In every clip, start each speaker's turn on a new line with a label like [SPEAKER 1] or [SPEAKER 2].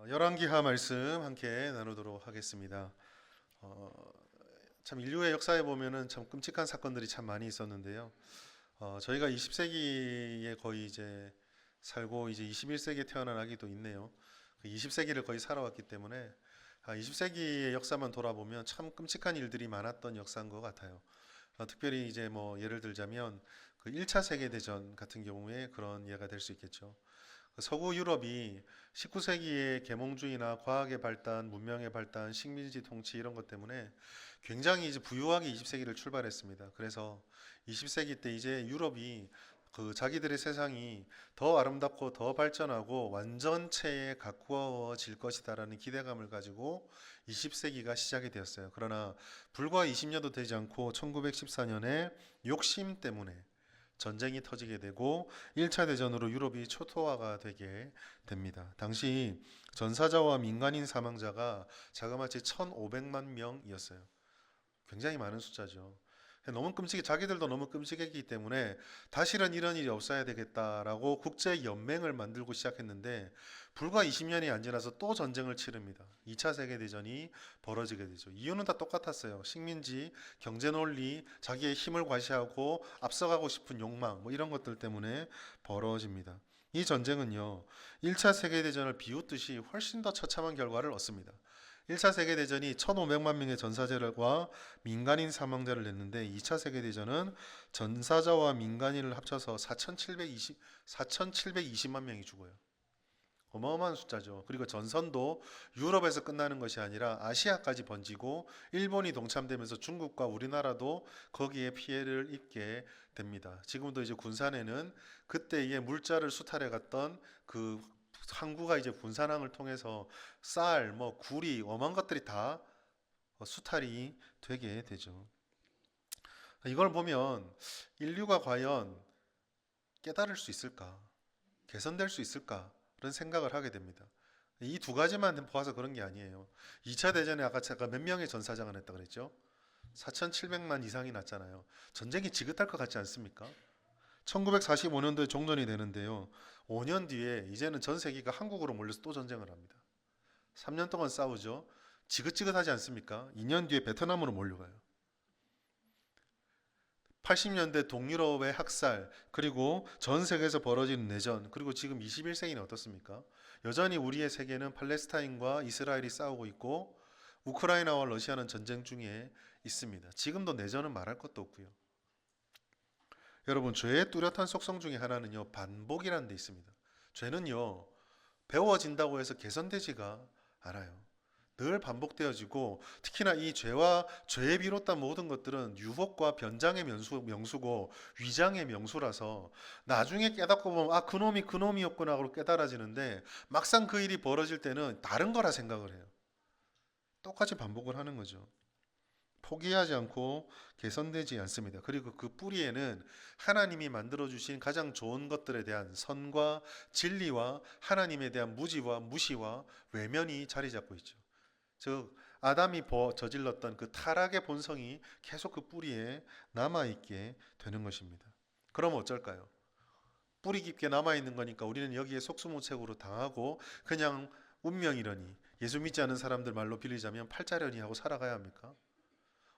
[SPEAKER 1] 열왕기하 말씀 함께 나누도록 하겠습니다. 어, 참 인류의 역사에 보면은 참 끔찍한 사건들이 참 많이 있었는데요. 저희가 20세기에 거의 이제 살고 이제 21세기에 태어난 아기도 있네요. 그 20세기를 거의 살아왔기 때문에 20세기의 역사만 돌아보면 참 끔찍한 일들이 많았던 역사인 것 같아요. 특별히 이제 뭐 예를 들자면 그 1차 세계대전 같은 경우에 그런 예가 될 수 있겠죠. 서구 유럽이 19세기의 계몽주의나 과학의 발달, 문명의 발달, 식민지 통치 이런 것 때문에 굉장히 이제 부유하게 20세기를 출발했습니다. 그래서 20세기 때 이제 유럽이 그 자기들의 세상이 더 아름답고 더 발전하고 완전체에 가꾸어질 것이다라는 기대감을 가지고 20세기가 시작이 되었어요. 그러나 불과 20년도 되지 않고 1914년에 욕심 때문에 전쟁이 터지게 되고 1차 대전으로 유럽이 초토화가 되게 됩니다. 당시 전사자와 민간인 사망자가 자그마치 1,500만 명이었어요. 굉장히 많은 숫자죠. 자기들도 너무 끔찍했기 때문에 다시는 이런 일이 없어야 되겠다라고 국제 연맹을 만들고 시작했는데 불과 20년이 안 지나서 또 전쟁을 치릅니다. 2차 세계 대전이 벌어지게 되죠. 이유는 다 똑같았어요. 식민지, 경제 논리, 자기의 힘을 과시하고 앞서가고 싶은 욕망 뭐 이런 것들 때문에 벌어집니다. 이 전쟁은요. 1차 세계 대전을 비웃듯이 훨씬 더 처참한 결과를 얻습니다. 1차 세계대전이 1,500만 명의 전사자와 민간인 사망자를 냈는데 2차 세계대전은 전사자와 민간인을 합쳐서 4,720만 명이 죽어요. 어마어마한 숫자죠. 그리고 전선도 유럽에서 끝나는 것이 아니라 아시아까지 번지고 일본이 동참되면서 중국과 우리나라도 거기에 피해를 입게 됩니다. 지금도 이제 군산에는 그때의 물자를 수탈해 갔던 그 항구가 이제 군산항을 통해서 쌀, 뭐 구리, 어마한 것들이 다 수탈이 되게 되죠. 이걸 보면 인류가 과연 깨달을 수 있을까? 개선될 수 있을까? 그런 생각을 하게 됩니다. 이 두 가지만 보아서 그런 게 아니에요. 2차 대전에 아까 제가 몇 명의 전사자가 냈다 그랬죠? 4,700만 이상이 났잖아요. 전쟁이 지긋할 것 같지 않습니까? 1945년도에 종전이 되는데요. 5년 뒤에 이제는 전 세계가 한국으로 몰려서 또 전쟁을 합니다. 3년 동안 싸우죠. 지긋지긋하지 않습니까? 2년 뒤에 베트남으로 몰려가요. 80년대 동유럽의 학살, 그리고 전 세계에서 벌어지는 내전, 그리고 지금 21세기는 어떻습니까? 여전히 우리의 세계는 팔레스타인과 이스라엘이 싸우고 있고 우크라이나와 러시아는 전쟁 중에 있습니다. 지금도 내전은 말할 것도 없고요. 여러분, 죄의 뚜렷한 속성 중에 하나는요, 반복이라는 데 있습니다. 죄는요, 배워진다고 해서 개선되지가 않아요. 늘 반복되어지고, 특히나 이 죄와 죄에 비롯한 모든 것들은 유혹과 변장의 명수고 위장의 명수라서 나중에 깨닫고 보면 아, 그놈이 그놈이었구나 하고 깨달아지는데 막상 그 일이 벌어질 때는 다른 거라 생각을 해요. 똑같이 반복을 하는 거죠. 포기하지 않고 개선되지 않습니다. 그리고 그 뿌리에는 하나님이 만들어주신 가장 좋은 것들에 대한 선과 진리와 하나님에 대한 무지와 무시와 외면이 자리 잡고 있죠. 즉 아담이 저질렀던 그 타락의 본성이 계속 그 뿌리에 남아있게 되는 것입니다. 그럼 어쩔까요? 뿌리 깊게 남아있는 거니까 우리는 여기에 속수무책으로 당하고 그냥 운명이러니 예수 믿지 않은 사람들 말로 빌리자면 팔자려니 하고 살아가야 합니까?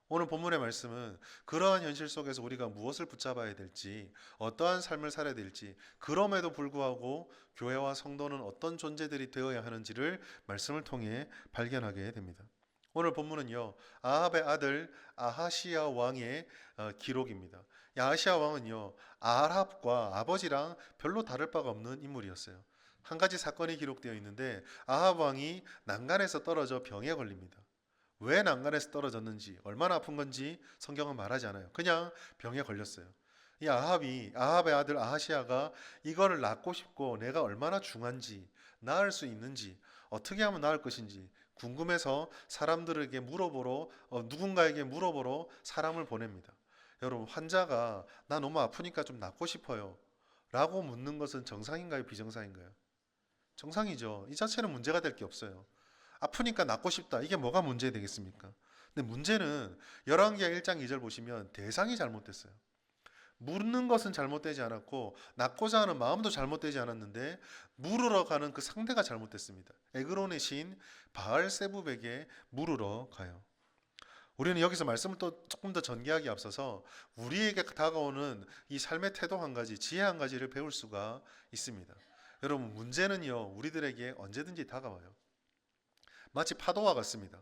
[SPEAKER 1] 오늘 본문의 말씀은 그러한 현실 속에서 우리가 무엇을 붙잡아야 될지, 어떠한 삶을 살아야 될지, 그럼에도 불구하고 교회와 성도는 어떤 존재들이 되어야 하는지를 말씀을 통해 발견하게 됩니다. 오늘 본문은요, 아합의 아들 아하시아 왕의 기록입니다. 이 아하시아 왕은요, 아합과 아버지랑 별로 다를 바가 없는 인물이었어요. 한 가지 사건이 기록되어 있는데 아합 왕이 난간에서 떨어져 병에 걸립니다. 왜 난간에서 떨어졌는지, 얼마나 아픈 건지 성경은 말하지 않아요. 그냥 병에 걸렸어요. 이 아합의 아들 아하시아가 이거를 낳고 싶고 내가 얼마나 중한지, 낳을 수 있는지, 어떻게 하면 낳을 것인지 궁금해서 사람들에게 누군가에게 물어보러 사람을 보냅니다. 여러분, 환자가 나 너무 아프니까 좀 낫고 싶어요 라고 묻는 것은 정상인가요, 비정상인가요? 정상이죠. 이 자체는 문제가 될 게 없어요. 아프니까 낫고 싶다. 이게 뭐가 문제 되겠습니까? 근데 문제는 열왕기하 1장 2절 보시면 대상이 잘못됐어요. 묻는 것은 잘못되지 않았고 낳고자 하는 마음도 잘못되지 않았는데 물으러 가는 그 상대가 잘못됐습니다. 에그론의 신 바알세붑에게 물으러 가요. 우리는 여기서 말씀을 또 조금 더 전개하기 앞서서 우리에게 다가오는 이 삶의 태도 한 가지, 지혜 한 가지를 배울 수가 있습니다. 여러분, 문제는요, 우리들에게 언제든지 다가와요. 마치 파도와 같습니다.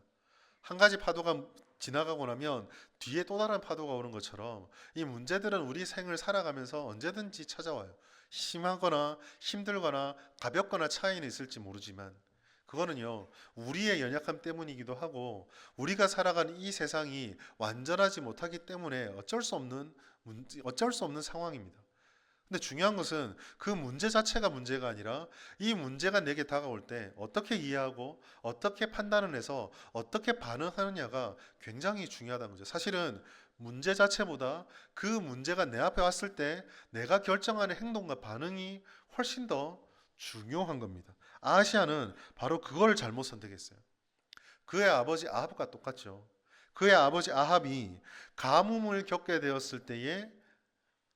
[SPEAKER 1] 한 가지 파도가 지나가고 나면 뒤에 또 다른 파도가 오는 것처럼 이 문제들은 우리 생을 살아가면서 언제든지 찾아와요. 심하거나 힘들거나 가볍거나 차이는 있을지 모르지만 그거는요, 우리의 연약함 때문이기도 하고 우리가 살아가는 이 세상이 완전하지 못하기 때문에 어쩔 수 없는 상황입니다. 근데 중요한 것은 그 문제 자체가 문제가 아니라 이 문제가 내게 다가올 때 어떻게 이해하고 어떻게 판단을 해서 어떻게 반응하느냐가 굉장히 중요하다는 거죠. 사실은 문제 자체보다 그 문제가 내 앞에 왔을 때 내가 결정하는 행동과 반응이 훨씬 더 중요한 겁니다. 아하시아는 바로 그걸 잘못 선택했어요. 그의 아버지 아합과 똑같죠. 그의 아버지 아합이 가뭄을 겪게 되었을 때에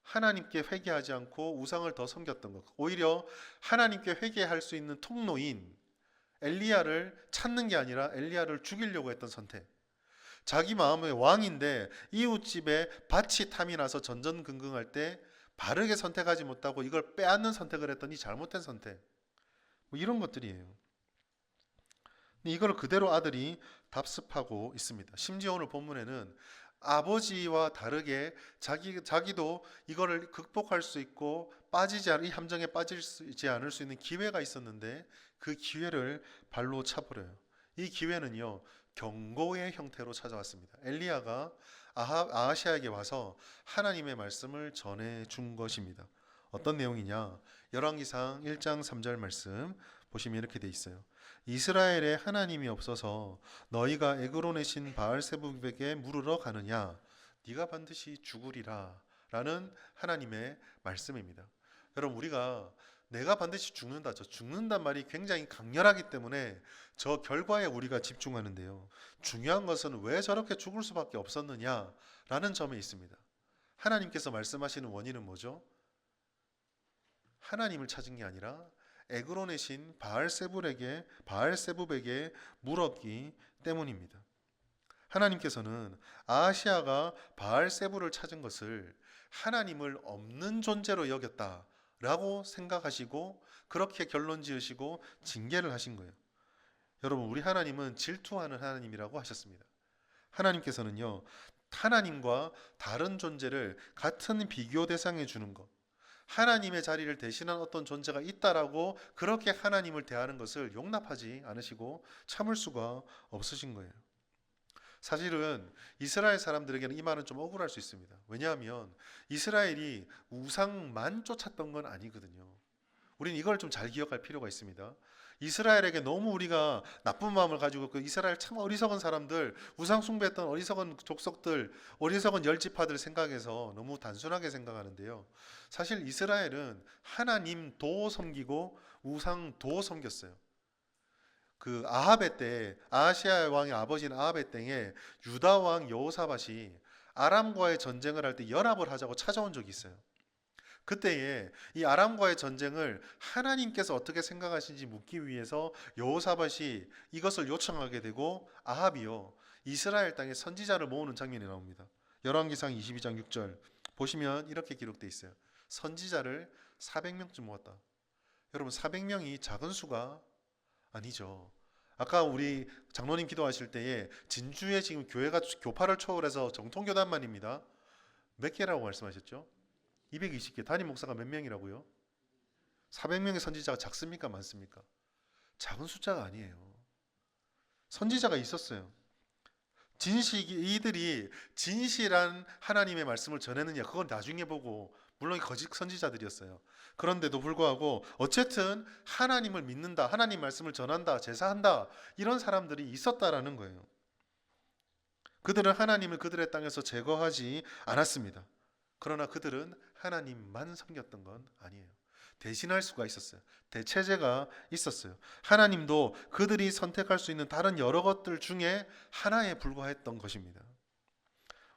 [SPEAKER 1] 하나님께 회개하지 않고 우상을 더 섬겼던 것. 오히려 하나님께 회개할 수 있는 통로인 엘리야를 찾는 게 아니라 엘리야를 죽이려고 했던 선택. 자기 마음의 왕인데 이웃집에 밭이 탐이 나서 전전긍긍할 때 바르게 선택하지 못하고 이걸 빼앗는 선택을 했더니 잘못된 선택. 뭐 이런 것들이에요. 이걸 그대로 아들이 답습하고 있습니다. 심지어 오늘 본문에는 아버지와 다르게 자기도 이거를 극복할 수 있고 이 함정에 빠지지 않을 수 있는 기회가 있었는데 그 기회를 발로 차버려요. 이 기회는요, 경고의 형태로 찾아왔습니다. 엘리야가 아하시아에게 와서 하나님의 말씀을 전해 준 것입니다. 어떤 내용이냐? 열왕기상 1장 3절 말씀 보시면 이렇게 돼 있어요. 이스라엘에 하나님이 없어서 너희가 에그론의 신 바알세붑에게 물으러 가느냐? 네가 반드시 죽으리라 라는 하나님의 말씀입니다. 여러분, 우리가 내가 반드시 죽는다, 저 죽는단 말이 굉장히 강렬하기 때문에 저 결과에 우리가 집중하는데요. 중요한 것은 왜 저렇게 죽을 수밖에 없었느냐 라는 점에 있습니다. 하나님께서 말씀하시는 원인은 뭐죠? 하나님을 찾은 게 아니라 에그론의 신 바알세붑에게 물었기 때문입니다. 하나님께서는 아하시아가 바알세불을 찾은 것을 하나님을 없는 존재로 여겼다라고 생각하시고 그렇게 결론 지으시고 징계를 하신 거예요. 여러분, 우리 하나님은 질투하는 하나님이라고 하셨습니다. 하나님께서는요, 하나님과 다른 존재를 같은 비교 대상에 주는 것, 하나님의 자리를 대신한 어떤 존재가 있다라고 그렇게 하나님을 대하는 것을 용납하지 않으시고 참을 수가 없으신 거예요. 사실은 이스라엘 사람들에게는 이 말은 좀 억울할 수 있습니다. 왜냐하면 이스라엘이 우상만 쫓았던 건 아니거든요. 우리는 이걸 좀 잘 기억할 필요가 있습니다. 이스라엘에게 너무 우리가 나쁜 마음을 가지고 그 이스라엘 참 어리석은 사람들, 우상 숭배했던 어리석은 족속들, 어리석은 열지파들 생각해서 너무 단순하게 생각하는데요. 사실 이스라엘은 하나님도 섬기고 우상도 섬겼어요. 그 아합의 때, 아하시아 왕의 아버지인 아합의 때에 유다 왕 여호사밧이 아람과의 전쟁을 할 때 연합을 하자고 찾아온 적이 있어요. 그때에 이 아람과의 전쟁을 하나님께서 어떻게 생각하시는지 묻기 위해서 여호사밧이 이것을 요청하게 되고 아합이요, 이스라엘 땅에 선지자를 모으는 장면이 나옵니다. 열왕기상 22장 6절 보시면 이렇게 기록되어 있어요. 선지자를 400명쯤 모았다. 여러분, 400명이 작은 수가 아니죠. 아까 우리 장로님 기도하실 때에 진주에 지금 교회가 교파를 초월해서 정통교단만입니다. 몇 개라고 말씀하셨죠? 220개. 담임 목사가 몇 명이라고요? 400명의 선지자가 작습니까? 많습니까? 작은 숫자가 아니에요. 선지자가 있었어요. 이들이 진실한 하나님의 말씀을 전했느냐, 그건 나중에 보고, 물론 거짓 선지자들이었어요. 그런데도 불구하고 어쨌든 하나님을 믿는다, 하나님 말씀을 전한다, 제사한다, 이런 사람들이 있었다라는 거예요. 그들은 하나님을 그들의 땅에서 제거하지 않았습니다. 그러나 그들은 하나님만 섬겼던 건 아니에요. 대신할 수가 있었어요. 대체제가 있었어요. 하나님도 그들이 선택할 수 있는 다른 여러 것들 중에 하나에 불과했던 것입니다.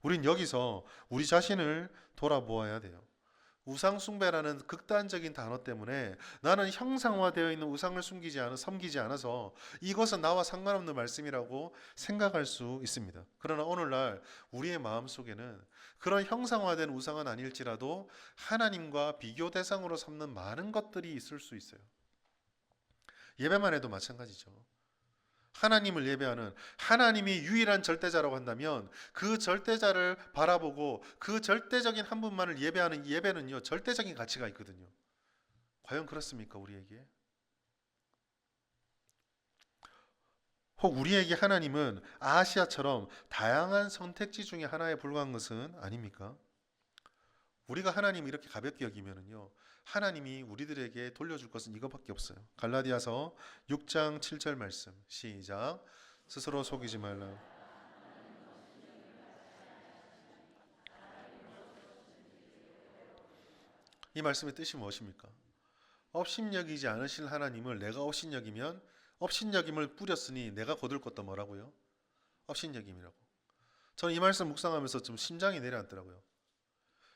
[SPEAKER 1] 우린 여기서 우리 자신을 돌아보아야 돼요. 우상 숭배라는 극단적인 단어 때문에 나는 형상화되어 있는 우상을 섬기지 않아서 이것은 나와 상관없는 말씀이라고 생각할 수 있습니다. 그러나 오늘날 우리의 마음속에는 그런 형상화된 우상은 아닐지라도 하나님과 비교 대상으로 삼는 많은 것들이 있을 수 있어요. 예배만 해도 마찬가지죠. 하나님을 예배하는, 하나님이 유일한 절대자라고 한다면 그 절대자를 바라보고 그 절대적인 한 분만을 예배하는 예배는요, 절대적인 가치가 있거든요. 과연 그렇습니까, 우리에게? 혹 우리에게 하나님은 아시아처럼 다양한 선택지 중에 하나에 불과한 것은 아닙니까? 우리가 하나님을 이렇게 가볍게 여기면은요, 하나님이 우리들에게 돌려줄 것은 이것밖에 없어요. 갈라디아서 6장 7절 말씀 시작. 스스로 속이지 말라. 이 말씀의 뜻이 무엇입니까? 업신여기지 않으실 하나님을 내가 업신여기면 업신여김을 뿌렸으니 내가 거둘 것도 뭐라고요? 업신여김이라고. 저는 이 말씀 묵상하면서 좀 심장이 내려앉더라고요.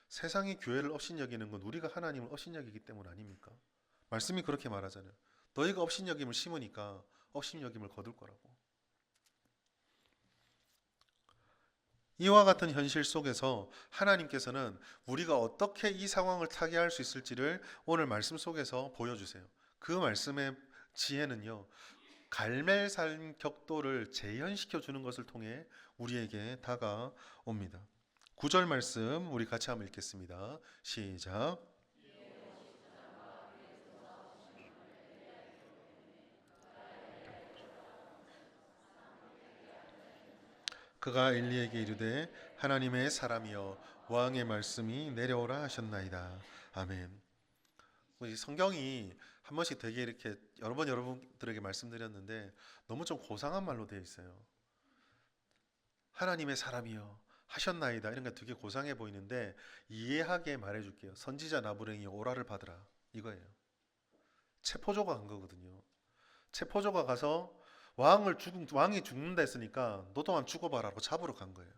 [SPEAKER 1] 세상이 교회를 업신여기는 건 우리가 하나님을 업신여기기 때문 아닙니까? 말씀이 그렇게 말하잖아요. 너희가 업신여김을 심으니까 업신여김을 거둘 거라고. 이와 같은 현실 속에서 하나님께서는 우리가 어떻게 이 상황을 타개할 수 있을지를 오늘 말씀 속에서 보여주세요. 그 말씀의 지혜는요, 갈멜산 격도를 재현시켜 주는 것을 통해 우리에게 다가옵니다. 9절 말씀 우리 같이 한번 읽겠습니다. 시작. 그가 엘리에게 이르되 하나님의 사람이여 왕의 말씀이 내려오라 하셨나이다. 아멘. 성경이 한 번씩 되게 이렇게 여러 번 여러분들에게 말씀드렸는데 너무 좀 고상한 말로 되어 있어요. 하나님의 사람이여 하셨나이다, 이런 게 되게 고상해 보이는데 이해하게 말해줄게요. 선지자 나부랭이 오라를 받으라, 이거예요. 체포조가 간 거거든요. 체포조가 가서 왕이 죽는다 했으니까 너 또한 죽어봐라고 잡으러 간 거예요.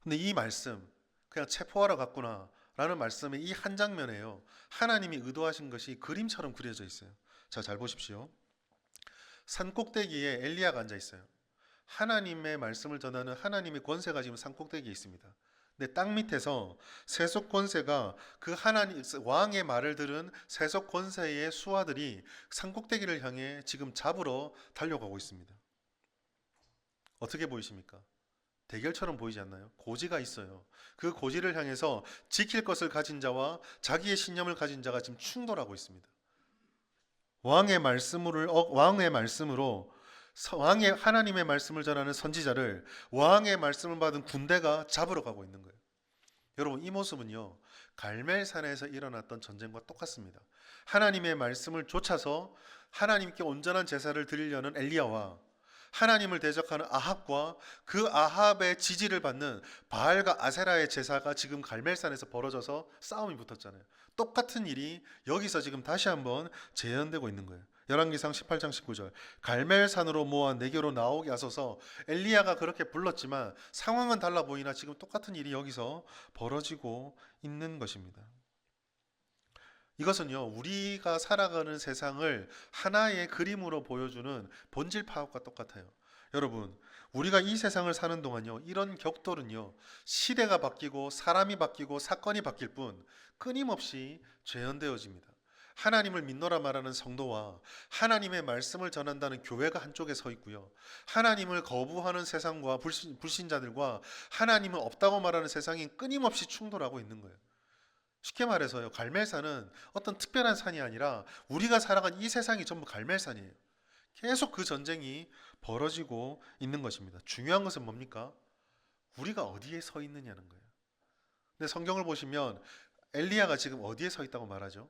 [SPEAKER 1] 근데 이 말씀, 그냥 체포하러 갔구나 라는 말씀의 이 한 장면에요, 하나님이 의도하신 것이 그림처럼 그려져 있어요. 자, 잘 보십시오. 산 꼭대기에 엘리야가 앉아 있어요. 하나님의 말씀을 전하는 하나님의 권세가 지금 산 꼭대기에 있습니다. 근데 땅 밑에서 세속 권세가 그 하나님 왕의 말을 들은 세속 권세의 수하들이 산 꼭대기를 향해 지금 잡으러 달려가고 있습니다. 어떻게 보이십니까? 대결처럼 보이지 않나요? 고지가 있어요. 그 고지를 향해서 지킬 것을 가진 자와 자기의 신념을 가진 자가 지금 충돌하고 있습니다. 왕의 말씀으로 왕의 하나님의 말씀을 전하는 선지자를 왕의 말씀을 받은 군대가 잡으러 가고 있는 거예요. 여러분, 이 모습은요, 갈멜산에서 일어났던 전쟁과 똑같습니다. 하나님의 말씀을 좇아서 하나님께 온전한 제사를 드리려는 엘리야와 하나님을 대적하는 아합과 그 아합의 지지를 받는 바알과 아세라의 제사가 지금 갈멜산에서 벌어져서 싸움이 붙었잖아요. 똑같은 일이 여기서 지금 다시 한번 재현되고 있는 거예요. 열왕기상 18장 19절 갈멜산으로 모아 내게로 나오게 하소서. 엘리야가 그렇게 불렀지만 상황은 달라 보이나 지금 똑같은 일이 여기서 벌어지고 있는 것입니다. 이것은요, 우리가 살아가는 세상을 하나의 그림으로 보여주는 본질 파악과 똑같아요. 여러분, 우리가 이 세상을 사는 동안요, 이런 격돌은요, 시대가 바뀌고 사람이 바뀌고 사건이 바뀔 뿐 끊임없이 재현되어집니다. 하나님을 믿노라 말하는 성도와 하나님의 말씀을 전한다는 교회가 한쪽에 서 있고요, 하나님을 거부하는 세상과 불신자들과 하나님은 없다고 말하는 세상이 끊임없이 충돌하고 있는 거예요. 쉽게 말해서요, 갈멜산은 어떤 특별한 산이 아니라 우리가 살아간 이 세상이 전부 갈멜산이에요. 계속 그 전쟁이 벌어지고 있는 것입니다. 중요한 것은 뭡니까? 우리가 어디에 서 있느냐는 거예요. 근데 성경을 보시면 엘리야가 지금 어디에 서 있다고 말하죠?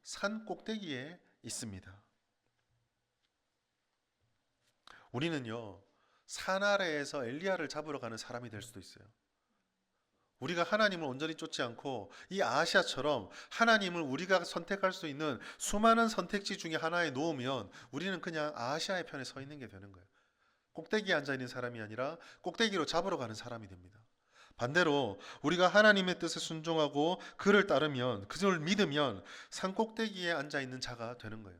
[SPEAKER 1] 산 꼭대기에 있습니다. 우리는요, 산 아래에서 엘리야를 잡으러 가는 사람이 될 수도 있어요. 우리가 하나님을 온전히 쫓지 않고 이 아시아처럼 하나님을 우리가 선택할 수 있는 수많은 선택지 중에 하나에 놓으면 우리는 그냥 아시아의 편에 서 있는 게 되는 거예요. 꼭대기에 앉아 있는 사람이 아니라 꼭대기로 잡으러 가는 사람이 됩니다. 반대로 우리가 하나님의 뜻에 순종하고 그를 따르면, 그를 믿으면 산 꼭대기에 앉아 있는 자가 되는 거예요.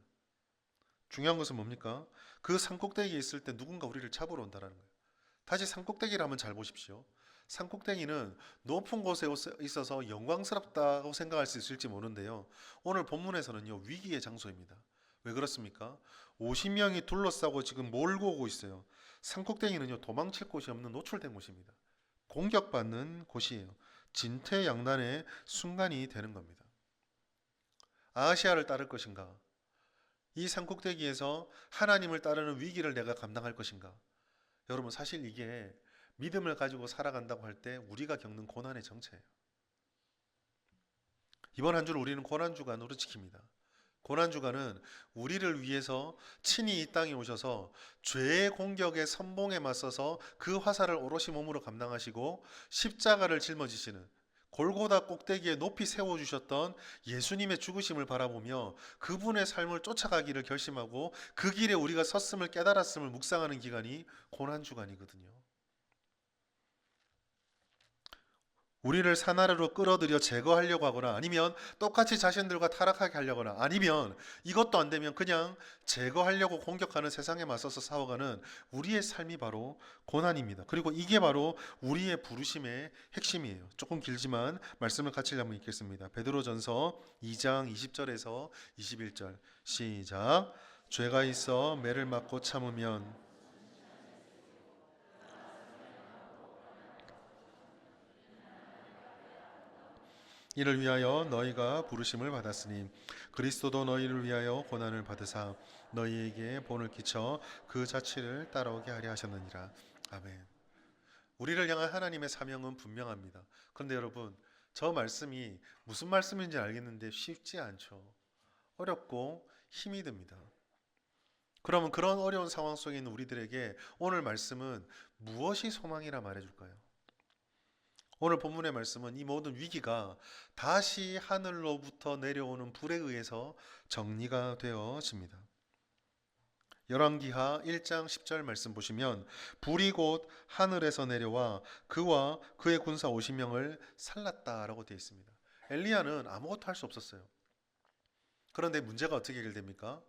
[SPEAKER 1] 중요한 것은 뭡니까? 그 산 꼭대기에 있을 때 누군가 우리를 잡으러 온다는 거예요. 다시 산 꼭대기를 한번 잘 보십시오. 산 꼭대기는 높은 곳에 있어서 영광스럽다고 생각할 수 있을지 모르는데요. 오늘 본문에서는요, 위기의 장소입니다. 왜 그렇습니까? 50명이 둘러싸고 지금 몰고 오고 있어요. 산 꼭대기는요, 도망칠 곳이 없는 노출된 곳입니다. 공격받는 곳이에요. 진퇴양난의 순간이 되는 겁니다. 아하시아를 따를 것인가? 이 산꼭대기에서 하나님을 따르는 위기를 내가 감당할 것인가? 여러분, 사실 이게 믿음을 가지고 살아간다고 할 때 우리가 겪는 고난의 정체예요. 이번 한 주를 우리는 고난주간으로 지킵니다. 고난주간은 우리를 위해서 친히 이 땅에 오셔서 죄의 공격에 선봉에 맞서서 그 화살을 오롯이 몸으로 감당하시고 십자가를 짊어지시는, 골고다 꼭대기에 높이 세워주셨던 예수님의 죽으심을 바라보며 그분의 삶을 쫓아가기를 결심하고 그 길에 우리가 섰음을 깨달았음을 묵상하는 기간이 고난주간이거든요. 우리를 산 아래로 끌어들여 제거하려고 하거나, 아니면 똑같이 자신들과 타락하게 하려고 하거나, 아니면 이것도 안 되면 그냥 제거하려고 공격하는 세상에 맞서서 싸워가는 우리의 삶이 바로 고난입니다. 그리고 이게 바로 우리의 부르심의 핵심이에요. 조금 길지만 말씀을 같이 한번 읽겠습니다. 베드로전서 2장 20절에서 21절 시작. 죄가 있어 매를 맞고 참으면 이를 위하여 너희가 부르심을 받았으니 그리스도도 너희를 위하여 고난을 받으사 너희에게 본을 끼쳐 그 자취를 따라오게 하려 하셨느니라. 아멘. 우리를 향한 하나님의 사명은 분명합니다. 그런데 여러분, 저 말씀이 무슨 말씀인지 알겠는데 쉽지 않죠. 어렵고 힘이 듭니다. 그러면 그런 어려운 상황 속에 있는 우리들에게 오늘 말씀은 무엇이 소망이라 말해줄까요? 오늘 본문의 말씀은 이 모든 위기가 다시 하늘로부터 내려오는 불에 의해서 정리가 되어집니다. 열왕기하 1장 10절 말씀 보시면 불이 곧 하늘에서 내려와 그와 그의 군사 50명을 살랐다라고 되어 있습니다. 엘리야는 아무것도 할 수 없었어요. 그런데 문제가 어떻게 해결됩니까?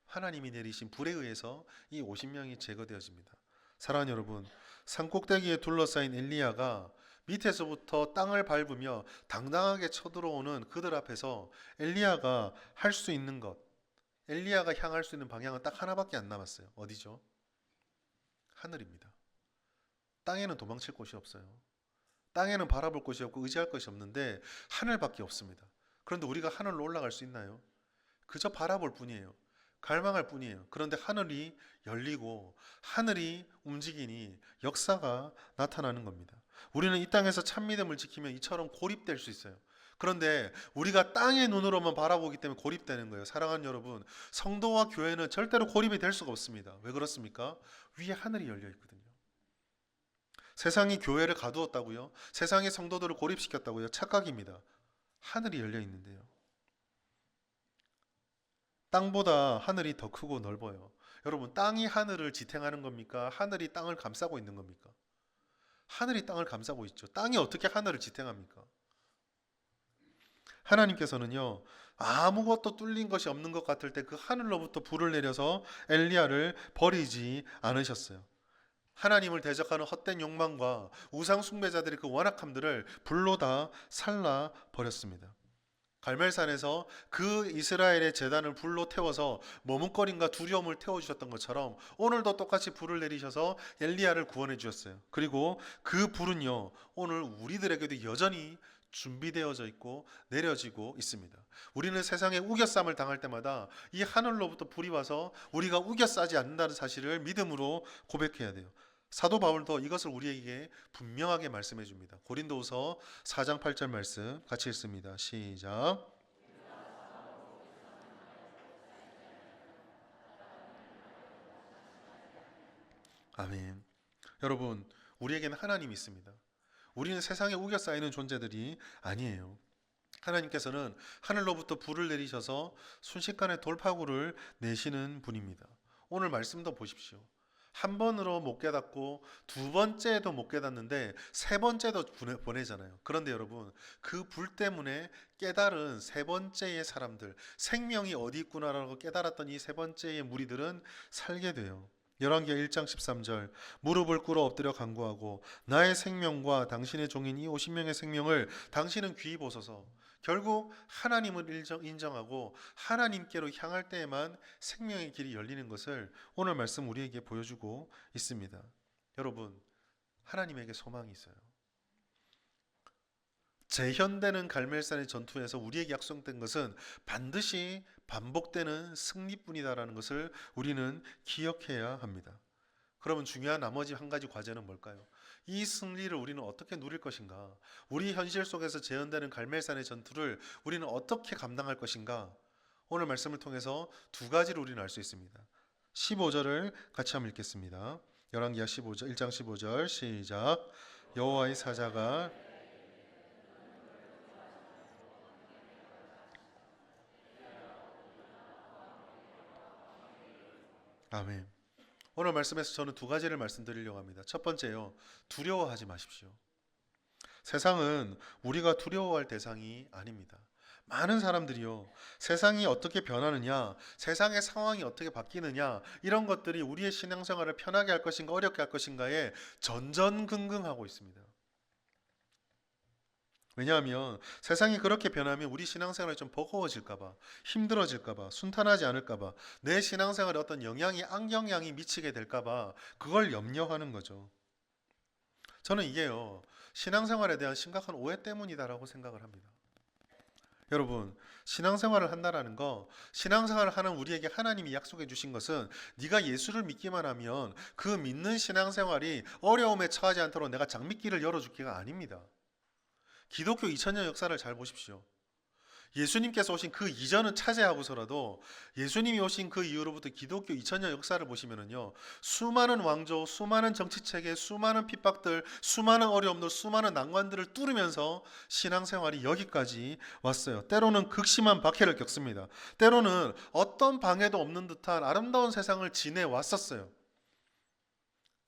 [SPEAKER 1] 하나님이 내리신 불에 의해서 이 50명이 제거되어집니다. 사랑하는 여러분, 산꼭대기에 둘러싸인 엘리야가 밑에서부터 땅을 밟으며 당당하게 쳐들어오는 그들 앞에서 엘리야가 할 수 있는 것, 엘리야가 향할 수 있는 방향은 딱 하나밖에 안 남았어요. 어디죠? 하늘입니다. 땅에는 도망칠 곳이 없어요. 땅에는 바라볼 곳이 없고 의지할 것이 없는데 하늘밖에 없습니다. 그런데 우리가 하늘로 올라갈 수 있나요? 그저 바라볼 뿐이에요. 갈망할 뿐이에요. 그런데 하늘이 열리고 하늘이 움직이니 역사가 나타나는 겁니다. 우리는 이 땅에서 참 믿음을 지키면 이처럼 고립될 수 있어요. 그런데 우리가 땅의 눈으로만 바라보기 때문에 고립되는 거예요. 사랑하는 여러분, 성도와 교회는 절대로 고립이 될 수가 없습니다. 왜 그렇습니까? 위에 하늘이 열려 있거든요. 세상이 교회를 가두었다고요? 세상의 성도들을 고립시켰다고요? 착각입니다. 하늘이 열려 있는데요. 땅보다 하늘이 더 크고 넓어요. 여러분, 땅이 하늘을 지탱하는 겁니까? 하늘이 땅을 감싸고 있는 겁니까? 하늘이 땅을 감싸고 있죠. 땅이 어떻게 하늘을 지탱합니까? 하나님께서는요, 아무것도 뚫린 것이 없는 것 같을 때 그 하늘로부터 불을 내려서 엘리야를 버리지 않으셨어요. 하나님을 대적하는 헛된 욕망과 우상 숭배자들의 그 완악함들을 불로 다 살라 버렸습니다. 갈멜산에서 그 이스라엘의 제단을 불로 태워서 머뭇거림과 두려움을 태워주셨던 것처럼 오늘도 똑같이 불을 내리셔서 엘리야를 구원해 주셨어요. 그리고 그 불은요, 오늘 우리들에게도 여전히 준비되어져 있고 내려지고 있습니다. 우리는 세상에 우겨쌈을 당할 때마다 이 하늘로부터 불이 와서 우리가 우겨싸지 않는다는 사실을 믿음으로 고백해야 돼요. 사도 바울도 이것을 우리에게 분명하게 말씀해 줍니다. 고린도후서 4장 8절 말씀 같이 읽습니다. 시작. 아멘. 여러분, 우리에게는 하나님이 있습니다. 우리는 세상에 우겨 쌓이는 존재들이 아니에요. 하나님께서는 하늘로부터 불을 내리셔서 순식간에 돌파구를 내시는 분입니다. 오늘 말씀도 보십시오. 한 번으로 못 깨닫고 두 번째도 못 깨닫는데 세 번째도 보내잖아요. 그런데 여러분, 그 불 때문에 깨달은 세 번째의 사람들, 생명이 어디 있구나라고 깨달았던 이 세 번째의 무리들은 살게 돼요. 열왕기하 1장 13절, 무릎을 꿇어 엎드려 간구하고 나의 생명과 당신의 종인 이 50명의 생명을 당신은 귀히 보소서. 결국 하나님을 인정하고 하나님께로 향할 때에만 생명의 길이 열리는 것을 오늘 말씀 우리에게 보여주고 있습니다. 여러분, 하나님에게 소망이 있어요. 재현되는 갈멜산의 전투에서 우리에게 약속된 것은 반드시 반복되는 승리뿐이다라는 것을 우리는 기억해야 합니다. 그러면 중요한 나머지 한 가지 과제는 뭘까요? 이 승리를 우리는 어떻게 누릴 것인가? 우리 현실 속에서 재현되는 갈멜산의 전투를 우리는 어떻게 감당할 것인가? 오늘 말씀을 통해서 두 가지를 우리는 알 수 있습니다. 15절을 같이 한번 읽겠습니다. 열왕기하 15절 1장 15절 시작. 여호와의 사자가 아멘. 오늘 말씀에서 저는 두 가지를 말씀드리려고 합니다. 첫 번째요. 두려워하지 마십시오. 세상은 우리가 두려워할 대상이 아닙니다. 많은 사람들이요, 세상이 어떻게 변하느냐, 세상의 상황이 어떻게 바뀌느냐, 이런 것들이 우리의 신앙생활을 편하게 할 것인가 어렵게 할 것인가에 전전긍긍하고 있습니다. 왜냐하면 세상이 그렇게 변하면 우리 신앙생활이 좀 버거워질까봐, 힘들어질까봐, 순탄하지 않을까봐, 내 신앙생활에 어떤 악영향이 미치게 될까봐 그걸 염려하는 거죠. 저는 이게요, 신앙생활에 대한 심각한 오해 때문이다라고 생각을 합니다. 여러분, 신앙생활을 한다라는 거, 신앙생활을 하는 우리에게 하나님이 약속해 주신 것은 네가 예수를 믿기만 하면 그 믿는 신앙생활이 어려움에 처하지 않도록 내가 장밋길을 열어줄게가 아닙니다. 기독교 2000년 역사를 잘 보십시오. 예수님께서 오신 그 이전은 차지하고서라도 예수님이 오신 그 이후로부터 기독교 2000년 역사를 보시면은요, 수많은 왕조, 수많은 정치체계, 수많은 핍박들, 수많은 어려움들, 수많은 난관들을 뚫으면서 신앙생활이 여기까지 왔어요. 때로는 극심한 박해를 겪습니다. 때로는 어떤 방해도 없는 듯한 아름다운 세상을 지내왔었어요.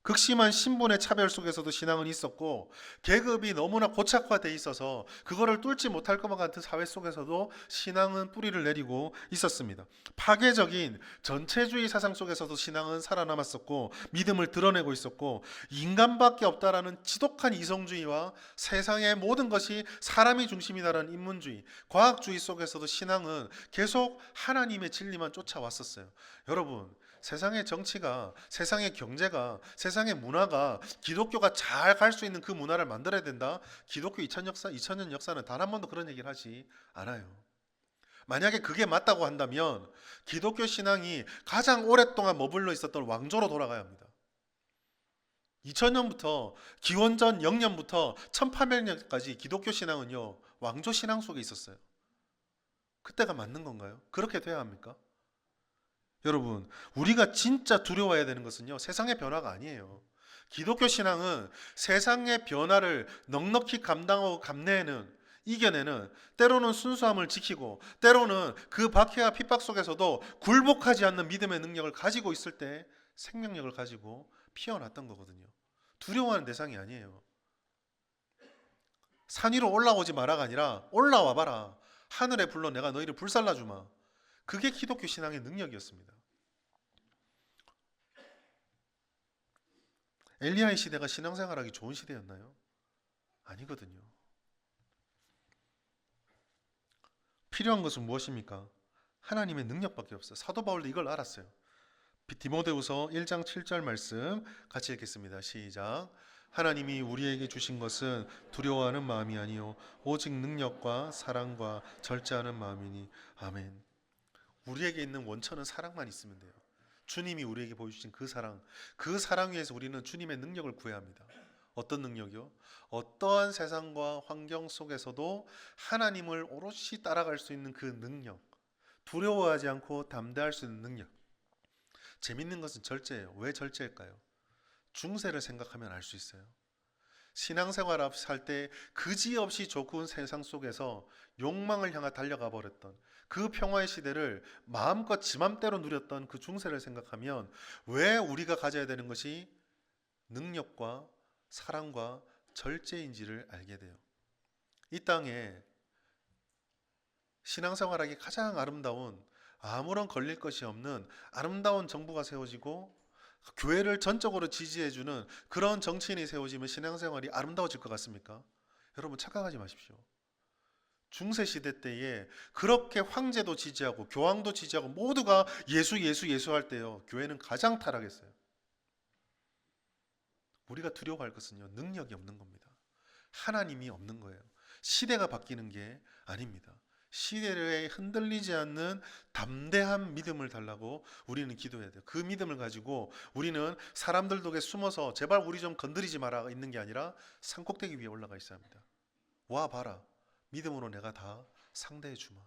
[SPEAKER 1] 극심한 신분의 차별 속에서도 신앙은 있었고, 계급이 너무나 고착화돼 있어서 그거를 뚫지 못할 것만 같은 사회 속에서도 신앙은 뿌리를 내리고 있었습니다. 파괴적인 전체주의 사상 속에서도 신앙은 살아남았었고 믿음을 드러내고 있었고, 인간밖에 없다라는 지독한 이성주의와 세상의 모든 것이 사람이 중심이다라는 인문주의, 과학주의 속에서도 신앙은 계속 하나님의 진리만 쫓아왔었어요. 여러분, 세상의 정치가, 세상의 경제가, 세상의 문화가 기독교가 잘 갈 수 있는 그 문화를 만들어야 된다. 기독교 2000년 역사는 단 한 번도 그런 얘기를 하지 않아요. 만약에 그게 맞다고 한다면 기독교 신앙이 가장 오랫동안 머물러 있었던 왕조로 돌아가야 합니다. 2000년부터 기원전 0년부터 1800년까지 기독교 신앙은요, 왕조 신앙 속에 있었어요. 그때가 맞는 건가요? 그렇게 돼야 합니까? 여러분, 우리가 진짜 두려워해야 되는 것은요, 세상의 변화가 아니에요. 기독교 신앙은 세상의 변화를 넉넉히 감당하고 감내는, 이겨내는, 때로는 순수함을 지키고 때로는 그 박해와 핍박 속에서도 굴복하지 않는 믿음의 능력을 가지고 있을 때 생명력을 가지고 피어났던 거거든요. 두려워하는 대상이 아니에요. 산 위로 올라오지 마라가 아니라 올라와 봐라. 하늘에 불러 내가 너희를 불살라 주마. 그게 기독교 신앙의 능력이었습니다. 엘리야의 시대가 신앙생활하기 좋은 시대였나요? 아니거든요. 필요한 것은 무엇입니까? 하나님의 능력밖에 없어요. 사도 바울도 이걸 알았어요. 디모데후서 1장 7절 말씀 같이 읽겠습니다. 시작. 하나님이 우리에게 주신 것은 두려워하는 마음이 아니요 오직 능력과 사랑과 절제하는 마음이니. 아멘. 우리에게 있는 원천은 사랑만 있으면 돼요. 주님이 우리에게 보여주신 그 사랑 위에서 우리는 주님의 능력을 구해야 합니다. 어떤 능력이요? 어떠한 세상과 환경 속에서도 하나님을 오롯이 따라갈 수 있는 그 능력, 두려워하지 않고 담대할 수 있는 능력. 재밌는 것은 절제예요. 왜 절제일까요? 중세를 생각하면 알 수 있어요. 신앙생활 할 때 그지없이 좋은 세상 속에서 욕망을 향해 달려가 버렸던 그 평화의 시대를 마음껏 지맘대로 누렸던 그 중세를 생각하면 왜 우리가 가져야 되는 것이 능력과 사랑과 절제인지를 알게 돼요. 이 땅에 신앙생활하기 가장 아름다운, 아무런 걸릴 것이 없는 아름다운 정부가 세워지고 교회를 전적으로 지지해주는 그런 정치인이 세워지면 신앙생활이 아름다워질 것 같습니까? 여러분 착각하지 마십시오. 중세시대 때에 그렇게 황제도 지지하고 교황도 지지하고 모두가 예수 예수 예수 할 때요, 교회는 가장 타락했어요. 우리가 두려워할 것은요, 능력이 없는 겁니다. 하나님이 없는 거예요. 시대가 바뀌는 게 아닙니다. 시대에 흔들리지 않는 담대한 믿음을 달라고 우리는 기도해야 돼요. 그 믿음을 가지고 우리는 사람들 덕에 숨어서 제발 우리 좀 건드리지 마라 있는 게 아니라 산꼭대기 위에 올라가 있어야 합니다. 와 봐라, 믿음으로 내가 다 상대해 주마.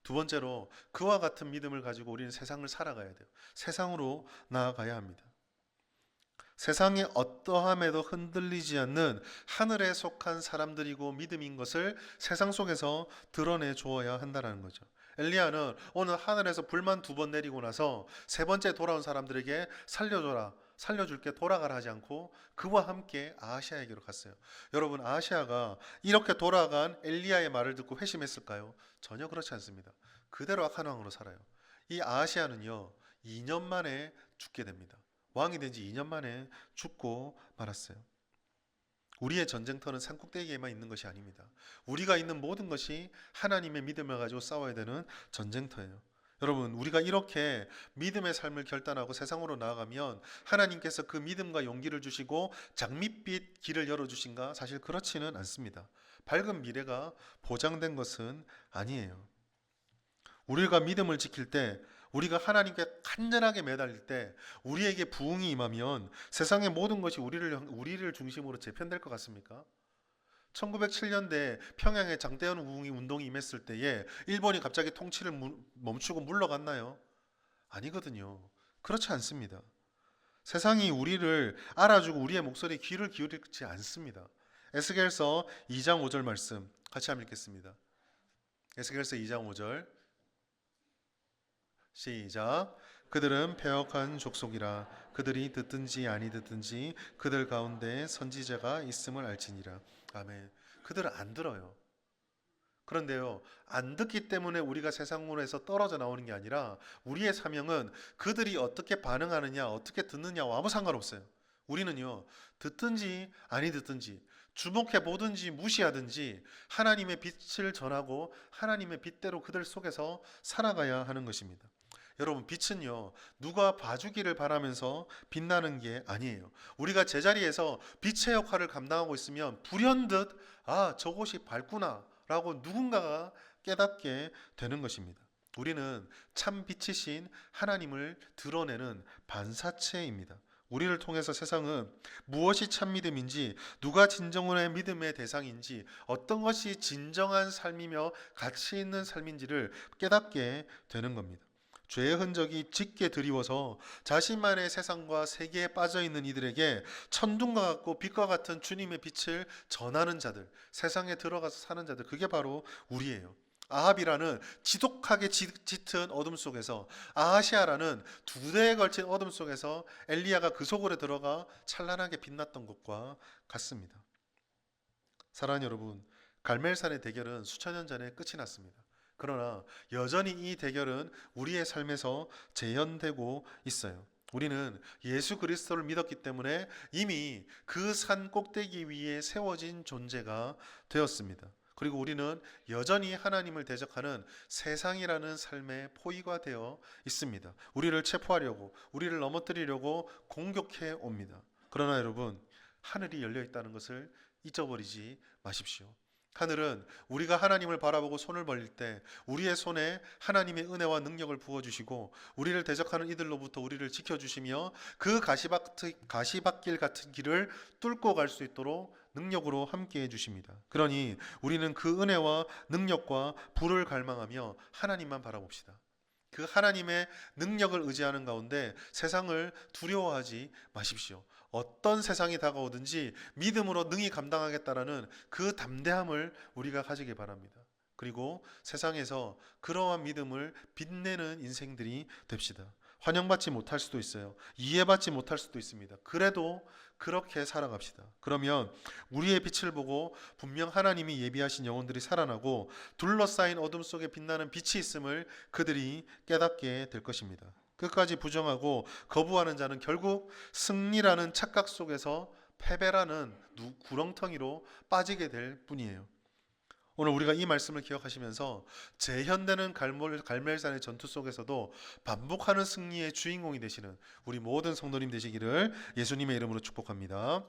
[SPEAKER 1] 두 번째로, 그와 같은 믿음을 가지고 우리는 세상을 살아가야 돼요. 세상으로 나아가야 합니다. 세상의 어떠함에도 흔들리지 않는 하늘에 속한 사람들이고 믿음인 것을 세상 속에서 드러내 주어야 한다는 거죠. 엘리야는 오늘 하늘에서 불만 2번 내리고 나서 세 번째 돌아온 사람들에게 살려줘라, 살려줄게, 돌아가라 하지 않고 그와 함께 아하시아에게로 갔어요. 여러분, 아하시아가 이렇게 돌아간 엘리야의 말을 듣고 회심했을까요? 전혀 그렇지 않습니다. 그대로 악한 왕으로 살아요. 이 아하시아는요, 2년 만에 죽게 됩니다. 왕이 된 지 2년 만에 죽고 말았어요. 우리의 전쟁터는 산꼭대기에만 있는 것이 아닙니다. 우리가 있는 모든 것이 하나님의 믿음을 가지고 싸워야 되는 전쟁터예요. 여러분, 우리가 이렇게 믿음의 삶을 결단하고 세상으로 나아가면 하나님께서 그 믿음과 용기를 주시고 장밋빛 길을 열어주신가? 사실 그렇지는 않습니다. 밝은 미래가 보장된 것은 아니에요. 우리가 믿음을 지킬 때, 우리가 하나님께 간절하게 매달릴 때, 우리에게 부흥이 임하면 세상의 모든 것이 우리를 중심으로 재편될 것 같습니까? 1907년대 평양에 장대현 우웅이 운동이 임했을 때에 일본이 갑자기 통치를 멈추고 물러갔나요? 아니거든요. 그렇지 않습니다. 세상이 우리를 알아주고 우리의 목소리에 귀를 기울이지 않습니다. 에스겔서 2장 5절 말씀 같이 한번 읽겠습니다. 에스겔서 2장 5절 시작. 그들은 패역한 족속이라. 그들이 듣든지 아니 듣든지 그들 가운데 선지자가 있음을 알지니라. 아멘. 그들은 안 들어요. 그런데요, 안 듣기 때문에 우리가 세상으로에서 떨어져 나오는 게 아니라 우리의 사명은 그들이 어떻게 반응하느냐, 어떻게 듣느냐와 아무 상관없어요. 우리는요, 듣든지 아니 듣든지, 주목해 보든지 무시하든지 하나님의 빛을 전하고 하나님의 빛대로 그들 속에서 살아가야 하는 것입니다. 여러분, 빛은요, 누가 봐주기를 바라면서 빛나는 게 아니에요. 우리가 제자리에서 빛의 역할을 감당하고 있으면 불현듯 저곳이 밝구나 라고 누군가가 깨닫게 되는 것입니다. 우리는 참 빛이신 하나님을 드러내는 반사체입니다. 우리를 통해서 세상은 무엇이 참 믿음인지, 누가 진정의 믿음의 대상인지, 어떤 것이 진정한 삶이며 가치 있는 삶인지를 깨닫게 되는 겁니다. 죄의 흔적이 짙게 드리워서 자신만의 세상과 세계에 빠져있는 이들에게 천둥과 같고 빛과 같은 주님의 빛을 전하는 자들, 세상에 들어가서 사는 자들, 그게 바로 우리예요. 아합이라는 지독하게 짙은 어둠 속에서, 아하시아라는 2대에 걸친 어둠 속에서 엘리야가 그 속으로 들어가 찬란하게 빛났던 것과 같습니다. 사랑하는 여러분, 갈멜산의 대결은 수천 년 전에 끝이 났습니다. 그러나 여전히 이 대결은 우리의 삶에서 재현되고 있어요. 우리는 예수 그리스도를 믿었기 때문에 이미 그 산 꼭대기 위에 세워진 존재가 되었습니다. 그리고 우리는 여전히 하나님을 대적하는 세상이라는 삶의 포위가 되어 있습니다. 우리를 체포하려고, 우리를 넘어뜨리려고 공격해 옵니다. 그러나 여러분, 하늘이 열려 있다는 것을 잊어버리지 마십시오. 하늘은 우리가 하나님을 바라보고 손을 벌릴 때 우리의 손에 하나님의 은혜와 능력을 부어주시고 우리를 대적하는 이들로부터 우리를 지켜주시며 그 가시밭길 같은 길을 뚫고 갈 수 있도록 능력으로 함께해 주십니다. 그러니 우리는 그 은혜와 능력과 부를 갈망하며 하나님만 바라봅시다. 그 하나님의 능력을 의지하는 가운데 세상을 두려워하지 마십시오. 어떤 세상이 다가오든지 믿음으로 능히 감당하겠다라는 그 담대함을 우리가 가지기 바랍니다. 그리고 세상에서 그러한 믿음을 빛내는 인생들이 됩시다. 환영받지 못할 수도 있어요. 이해받지 못할 수도 있습니다. 그래도 그렇게 살아갑시다. 그러면 우리의 빛을 보고 분명 하나님이 예비하신 영혼들이 살아나고 둘러싸인 어둠 속에 빛나는 빛이 있음을 그들이 깨닫게 될 것입니다. 끝까지 부정하고 거부하는 자는 결국 승리라는 착각 속에서 패배라는 구렁텅이로 빠지게 될 뿐이에요. 오늘 우리가 이 말씀을 기억하시면서 재현되는 갈멜산의 전투 속에서도 반복하는 승리의 주인공이 되시는 우리 모든 성도님 되시기를 예수님의 이름으로 축복합니다.